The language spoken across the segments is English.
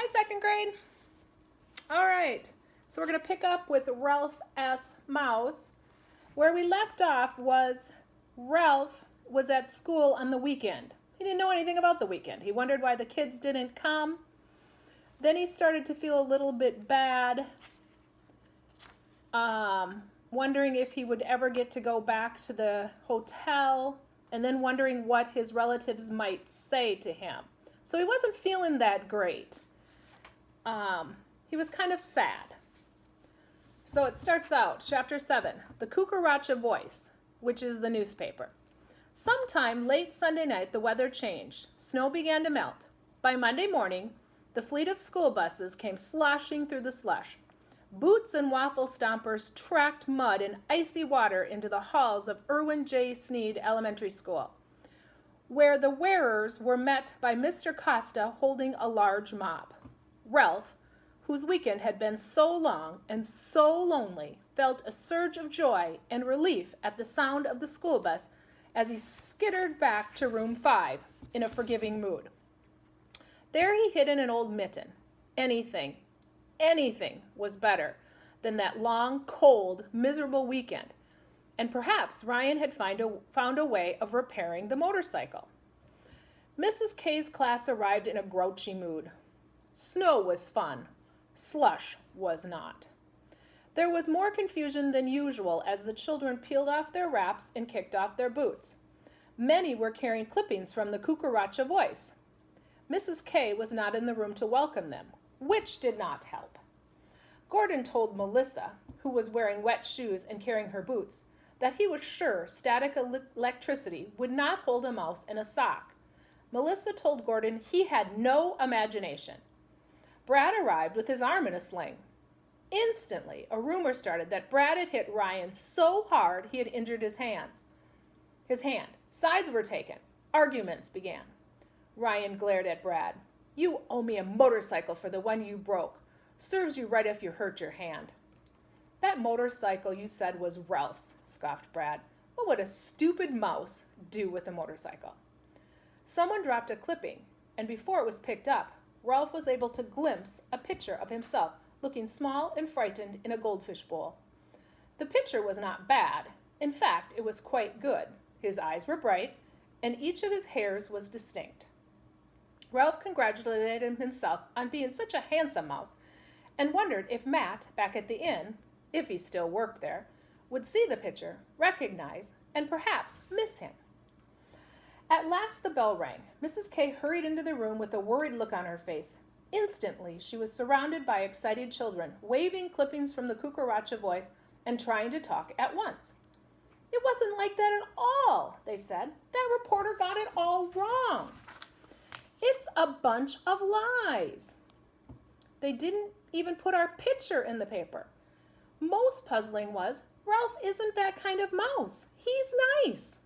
Hi, second grade. All right, so we're going to pick up with Ralph S. Mouse. Where we left off was Ralph was at school on the weekend. He didn't know anything about the weekend. He wondered why the kids didn't come. Then he started to feel a little bit bad, wondering if he would ever get to go back to the hotel, and then wondering what his relatives might say to him. So he wasn't feeling that great. He was kind of sad. So it starts out, chapter 7, the Cucaracha Voice, which is the newspaper. Sometime late Sunday night, the weather changed. Snow began to melt. By Monday morning, the fleet of school buses came sloshing through the slush. Boots and waffle stompers tracked mud and icy water into the halls of Irwin J. Sneed Elementary School, where the wearers were met by Mr. Costa holding a large mop. Ralph, whose weekend had been so long and so lonely, felt a surge of joy and relief at the sound of the school bus as he skittered back to room 5 in a forgiving mood. There he hid in an old mitten. Anything was better than that long, cold, miserable weekend, and perhaps Ryan had found a way of repairing the motorcycle. Mrs. K's class arrived in a grouchy mood. Snow was fun. Slush was not. There was more confusion than usual as the children peeled off their wraps and kicked off their boots. Many were carrying clippings from the Cucaracha Voice. Mrs. K was not in the room to welcome them, which did not help. Gordon told Melissa, who was wearing wet shoes and carrying her boots, that he was sure static electricity would not hold a mouse in a sock. Melissa told Gordon he had no imagination. Brad arrived with his arm in a sling. Instantly, a rumor started that Brad had hit Ryan so hard he had injured his hand. Sides were taken. Arguments began. Ryan glared at Brad. "You owe me a motorcycle for the one you broke. Serves you right if you hurt your hand." "That motorcycle you said was Ralph's," scoffed Brad. "What would a stupid mouse do with a motorcycle?" Someone dropped a clipping, and before it was picked up, Ralph was able to glimpse a picture of himself looking small and frightened in a goldfish bowl. The picture was not bad. In fact, it was quite good. His eyes were bright, and each of his hairs was distinct. Ralph congratulated himself on being such a handsome mouse and wondered if Matt, back at the inn, if he still worked there, would see the picture, recognize, and perhaps miss him. At last the bell rang. Mrs. K hurried into the room with a worried look on her face. Instantly, she was surrounded by excited children, waving clippings from the Cucaracha Voice and trying to talk at once. "It wasn't like that at all," they said. "That reporter got it all wrong. It's a bunch of lies. They didn't even put our picture in the paper." Most puzzling was, Ralph isn't that kind of mouse. He's nice.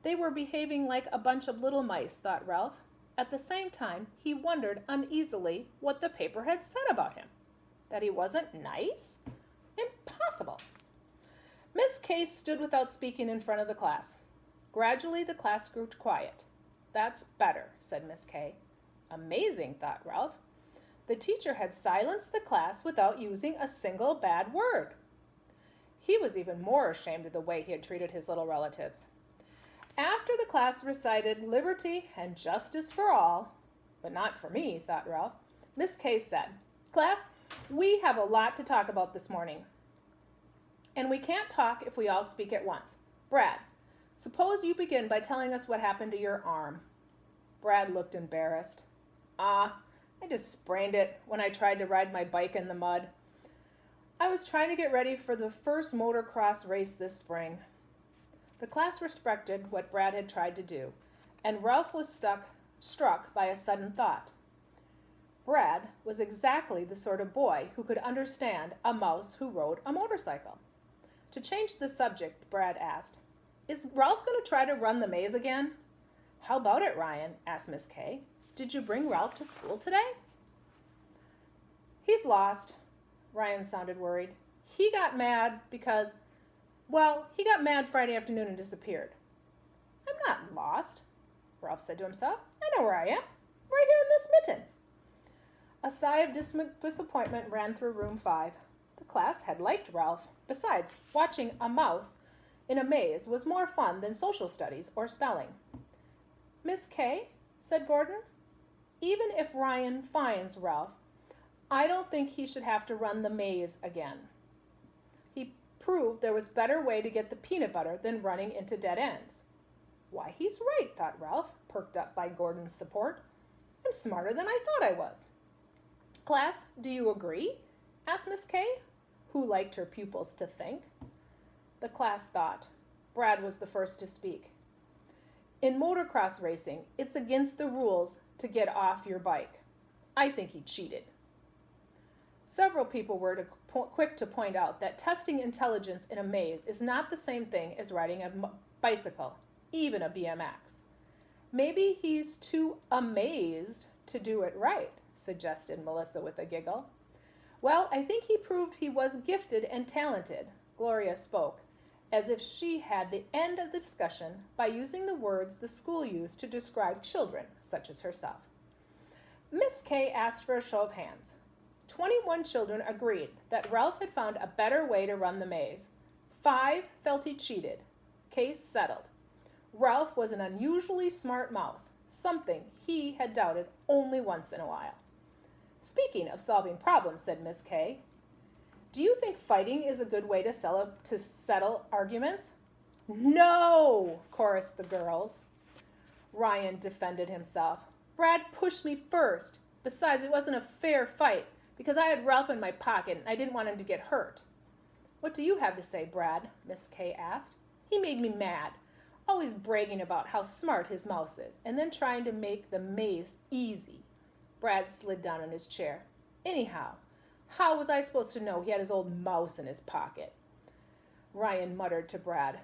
They were behaving like a bunch of little mice, thought Ralph. At the same time, he wondered uneasily what the paper had said about him. That he wasn't nice? Impossible. Miss K stood without speaking in front of the class. Gradually, the class grew quiet. "That's better," said Miss K. Amazing, thought Ralph. The teacher had silenced the class without using a single bad word. He was even more ashamed of the way he had treated his little relatives. After the class recited liberty and justice for all, but not for me, thought Ralph, Miss K said, "Class, we have a lot to talk about this morning, and we can't talk if we all speak at once. Brad, suppose you begin by telling us what happened to your arm." Brad looked embarrassed. I just sprained it when I tried to ride my bike in the mud. I was trying to get ready for the first motocross race this spring." The class respected what Brad had tried to do, and Ralph was struck by a sudden thought. Brad was exactly the sort of boy who could understand a mouse who rode a motorcycle. To change the subject, Brad asked, "Is Ralph going to try to run the maze again?" "How about it, Ryan?" asked Miss K. "Did you bring Ralph to school today?" "He's lost." Ryan sounded worried. He got mad Friday afternoon and disappeared." "I'm not lost," Ralph said to himself. "I know where I am. Right here in this mitten." A sigh of disappointment ran through room 5. The class had liked Ralph. Besides, watching a mouse in a maze was more fun than social studies or spelling. Miss Kay, said Gordon, even if Ryan finds Ralph, I don't think he should have to run the maze again. He proved there was a better way to get the peanut butter than running into dead ends. Why, he's right, thought Ralph, perked up by Gordon's support. I'm smarter than I thought I was. Class, do you agree? Asked Miss Kay, who liked her pupils to think. The class thought. Brad was the first to speak. In motocross racing, it's against the rules to get off your bike. I think he cheated. Several people were quick to point out that testing intelligence in a maze is not the same thing as riding a bicycle, even a BMX. Maybe he's too amazed to do it right, suggested Melissa with a giggle. Well, I think he proved he was gifted and talented, Gloria spoke, as if she had the end of the discussion by using the words the school used to describe children, such as herself. Miss Kay asked for a show of hands. 21 children agreed that Ralph had found a better way to run the maze. 5 felt he cheated. Case settled. Ralph was an unusually smart mouse, something he had doubted only once in a while. Speaking of solving problems, said Miss Kay, do you think fighting is a good way to settle arguments? No, chorused the girls. Ryan defended himself. Brad pushed me first. Besides, it wasn't a fair fight because I had Ralph in my pocket and I didn't want him to get hurt. What do you have to say, Brad? Miss Kay asked. He made me mad, always bragging about how smart his mouse is and then trying to make the maze easy. Brad slid down in his chair. Anyhow, how was I supposed to know he had his old mouse in his pocket? Ryan muttered to Brad,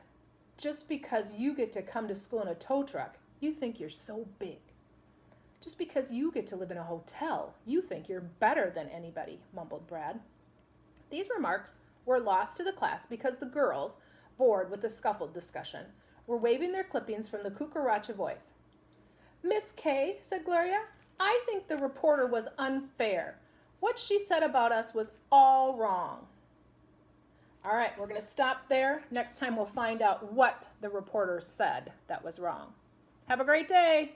just because you get to come to school in a tow truck, you think you're so big. Just because you get to live in a hotel, you think you're better than anybody, mumbled Brad. These remarks were lost to the class because the girls, bored with the scuffled discussion, were waving their clippings from the Cucaracha Voice. Miss Kay, said Gloria, I think the reporter was unfair. What she said about us was all wrong. All right, we're going to stop there. Next time we'll find out what the reporter said that was wrong. Have a great day.